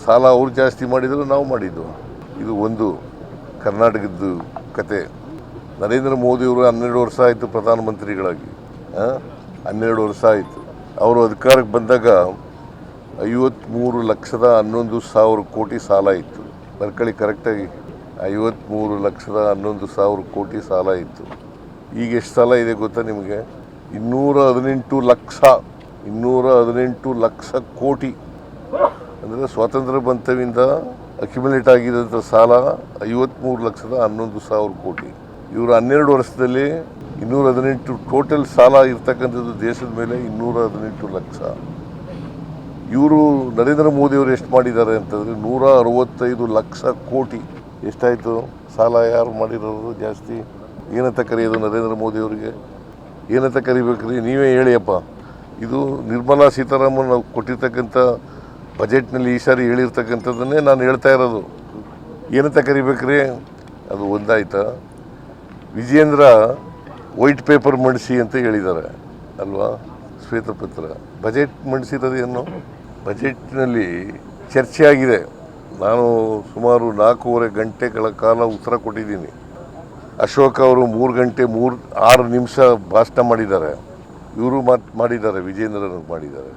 ಸಾಲ ಅವ್ರು ಜಾಸ್ತಿ ಮಾಡಿದ್ರು ನಾವು ಮಾಡಿದ್ದು. ಇದು ಒಂದು ಕರ್ನಾಟಕದ್ದು ಕತೆ. ನರೇಂದ್ರ ಮೋದಿಯವರು 12 ವರ್ಷ ಆಯಿತು ಪ್ರಧಾನಮಂತ್ರಿಗಳಾಗಿ. 12 ವರ್ಷ ಆಯಿತು. ಅವರು ಅಧಿಕಾರಕ್ಕೆ ಬಂದಾಗ 53,11,000 ಕೋಟಿ ಸಾಲ ಇತ್ತು. ಬರ್ಕೊಳ್ಳಿ ಕರೆಕ್ಟಾಗಿ, 53,11,000 ಕೋಟಿ ಸಾಲ ಇತ್ತು. ಈಗ ಎಷ್ಟು ಸಾಲ ಇದೆ ಗೊತ್ತಾ ನಿಮಗೆ? 218 ಲಕ್ಷ ಕೋಟಿ. ಅಂದರೆ ಸ್ವಾತಂತ್ರ್ಯ ಬಂತವಿಂದ ಅಕ್ಯುಮುಲೇಟ್ ಆಗಿದ್ದಂಥ ಸಾಲ 53,11,000 ಕೋಟಿ. ಇವರು 12 ವರ್ಷದಲ್ಲಿ 218 ಟೋಟಲ್ ಸಾಲ ಇರ್ತಕ್ಕಂಥದ್ದು ದೇಶದ ಮೇಲೆ 218 ಲಕ್ಷ. ಇವರು ನರೇಂದ್ರ ಮೋದಿಯವರು ಎಷ್ಟು ಮಾಡಿದ್ದಾರೆ ಅಂತಂದರೆ 165 ಲಕ್ಷ ಕೋಟಿ. ಎಷ್ಟಾಯಿತು ಸಾಲ? ಯಾರು ಮಾಡಿರೋದು ಜಾಸ್ತಿ? ಏನಂತ ಕರೆಯೋದು ನರೇಂದ್ರ ಮೋದಿಯವರಿಗೆ? ಏನಂತ ಕರಿಬೇಕ್ರಿ? ನೀವೇ ಹೇಳಿಯಪ್ಪ. ಇದು ನಿರ್ಮಲಾ ಸೀತಾರಾಮನ್ ನಾವು ಕೊಟ್ಟಿರ್ತಕ್ಕಂಥ ಬಜೆಟ್ನಲ್ಲಿ ಈ ಸಾರಿ ಹೇಳಿರ್ತಕ್ಕಂಥದ್ದನ್ನೇ ನಾನು ಹೇಳ್ತಾ ಇರೋದು. ಏನಂತ ಕರಿಬೇಕ್ರಿ? ಅದು ಒಂದಾಯ್ತಾ? ವಿಜಯೇಂದ್ರ ವೈಟ್ ಪೇಪರ್ ಮಂಡಿಸಿ ಅಂತ ಹೇಳಿದ್ದಾರೆ ಅಲ್ವಾ, ಶ್ವೇತಪತ್ರ. ಬಜೆಟ್ ಮಂಡಿಸಿರೋದೇನು? ಬಜೆಟ್ನಲ್ಲಿ ಚರ್ಚೆ ಆಗಿದೆ. ನಾನು ಸುಮಾರು 4.5 ಗಂಟೆಗಳ ಕಾಲ ಉತ್ತರ ಕೊಟ್ಟಿದ್ದೀನಿ. ಅಶೋಕ್ ಅವರು 3 ಗಂಟೆ 6 ನಿಮಿಷ ಭಾಷಣ ಮಾಡಿದ್ದಾರೆ. ಇವರು ಮಾಡಿದ್ದಾರೆ, ವಿಜೇಂದ್ರನಿಗೆ ಮಾಡಿದ್ದಾರೆ.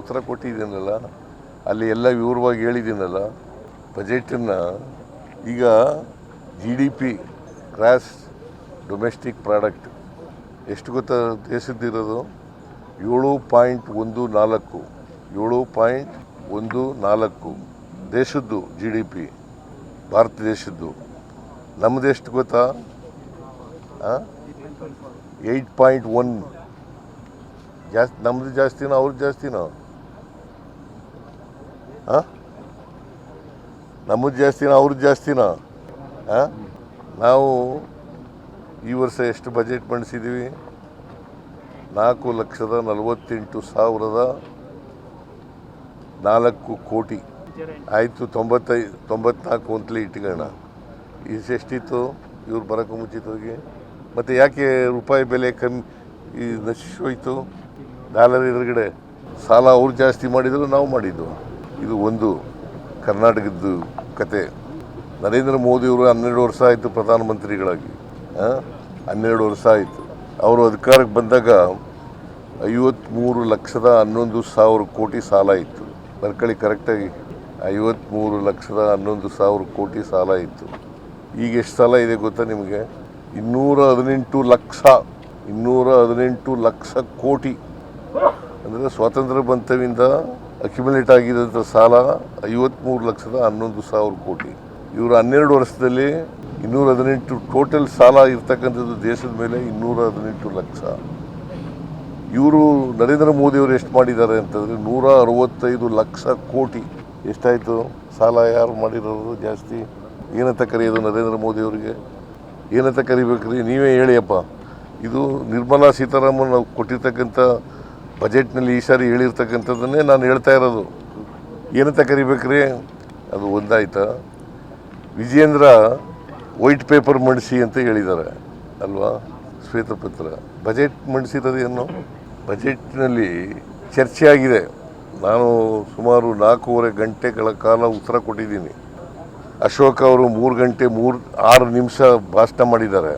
ಉತ್ತರ ಕೊಟ್ಟಿದ್ದೀನಲ್ಲ, ಅಲ್ಲಿ ಎಲ್ಲ ವಿವರವಾಗಿ ಹೇಳಿದ್ದೀನಲ್ಲ ಬಜೆಟನ್ನು. ಈಗ GDP ಗ್ರಾಸ್ ಡೊಮೆಸ್ಟಿಕ್ ಪ್ರಾಡಕ್ಟ್ ಎಷ್ಟು ಗೊತ್ತಾ ದೇಶದ್ದಿರೋದು? 7.14 ದೇಶದ್ದು GDP, ಭಾರತ ದೇಶದ್ದು. ನಮ್ಮದು ಎಷ್ಟು ಗೊತ್ತಾ? 8.1. ಜಾಸ್ತಿ ನಮ್ಮದು ಜಾಸ್ತಿನೋ ಅವ್ರದ್ದು ಜಾಸ್ತಿನೋ? ನಮ್ಮದು ಜಾಸ್ತಿನೋ ಅವ್ರದ್ದು ಜಾಸ್ತಿನೋ? ನಾವು ಈ ವರ್ಷ ಎಷ್ಟು ಬಜೆಟ್ ಮಂಡಿಸಿದ್ದೀವಿ? 4,48,004 ಕೋಟಿ ಆಯಿತು. 94 ಅಂತಲೇ ಇಟ್ಕೊಳ್ಳೋಣ. ಎಷ್ಟಿತ್ತು ಇವ್ರು ಬರೋಕ್ಕೂ ಮುಂಚಿತವಾಗಿ? ಮತ್ತು ಯಾಕೆ ರೂಪಾಯಿ ಬೆಲೆ ಕಮ್ಮಿ ನಶಿಸೋಯ್ತು? ಡಾಲರ್ ಎದುರುಗಡೆ. ಸಾಲ ಅವ್ರು ಜಾಸ್ತಿ ಮಾಡಿದ್ರು ನಾವು ಮಾಡಿದ್ದು. ಇದು ಒಂದು ಕರ್ನಾಟಕದ್ದು ಕತೆ. ನರೇಂದ್ರ ಮೋದಿಯವರು 12 ವರ್ಷ ಆಯಿತು ಪ್ರಧಾನಮಂತ್ರಿಗಳಾಗಿ. 12 ವರ್ಷ ಆಯಿತು. ಅವರು ಅಧಿಕಾರಕ್ಕೆ ಬಂದಾಗ 53,11,000 ಕೋಟಿ ಸಾಲ ಇತ್ತು. ಬರ್ಕೊಳ್ಳಿ ಕರೆಕ್ಟಾಗಿ, 53,11,000 ಕೋಟಿ ಸಾಲ ಇತ್ತು. ಈಗ ಎಷ್ಟು ಸಾಲ ಇದೆ ಗೊತ್ತಾ ನಿಮಗೆ? 218 ಲಕ್ಷ ಕೋಟಿ. ಅಂದರೆ ಸ್ವಾತಂತ್ರ್ಯ ಬಂತವಿಂದ ಅಕ್ಯುಮುಲೇಟ್ ಆಗಿದ್ದಂಥ ಸಾಲ 53,11,000 ಕೋಟಿ. ಇವರು 12 ವರ್ಷದಲ್ಲಿ 218 ಟೋಟಲ್ ಸಾಲ ಇರ್ತಕ್ಕಂಥದ್ದು ದೇಶದ ಮೇಲೆ 218 ಲಕ್ಷ. ಇವರು ನರೇಂದ್ರ ಮೋದಿಯವರು ಎಷ್ಟು ಮಾಡಿದ್ದಾರೆ ಅಂತಂದರೆ 165 ಲಕ್ಷ ಕೋಟಿ. ಎಷ್ಟಾಯಿತು ಸಾಲ? ಯಾರು ಮಾಡಿರೋದು ಜಾಸ್ತಿ? ಏನಂತ ಕರೆಯೋದು ನರೇಂದ್ರ ಮೋದಿಯವರಿಗೆ? ಏನಂತ ಕರಿಬೇಕ್ರಿ? ನೀವೇ ಹೇಳಿಯಪ್ಪ. ಇದು ನಿರ್ಮಲಾ ಸೀತಾರಾಮನ್ ನಾವು ಕೊಟ್ಟಿರ್ತಕ್ಕಂಥ ಬಜೆಟ್ನಲ್ಲಿ ಈ ಸಾರಿ ಹೇಳಿರ್ತಕ್ಕಂಥದ್ದನ್ನೇ ನಾನು ಹೇಳ್ತಾ ಇರೋದು. ಏನಂತ ಕರಿಬೇಕ್ರಿ? ಅದು ಒಂದಾಯ್ತಾ? ವಿಜಯೇಂದ್ರ ವೈಟ್ ಪೇಪರ್ ಮಂಡಿಸಿ ಅಂತ ಹೇಳಿದ್ದಾರೆ ಅಲ್ವಾ, ಶ್ವೇತಪತ್ರ. ಬಜೆಟ್ ಮಂಡಿಸಿರೋದೇನು? ಬಜೆಟ್ನಲ್ಲಿ ಚರ್ಚೆ ಆಗಿದೆ. ನಾನು ಸುಮಾರು 4.5 ಗಂಟೆಗಳ ಕಾಲ ಉತ್ತರ ಕೊಟ್ಟಿದ್ದೀನಿ. ಅಶೋಕ್ ಅವರು 3 ಗಂಟೆ 6 ನಿಮಿಷ ಭಾಷಣ ಮಾಡಿದ್ದಾರೆ.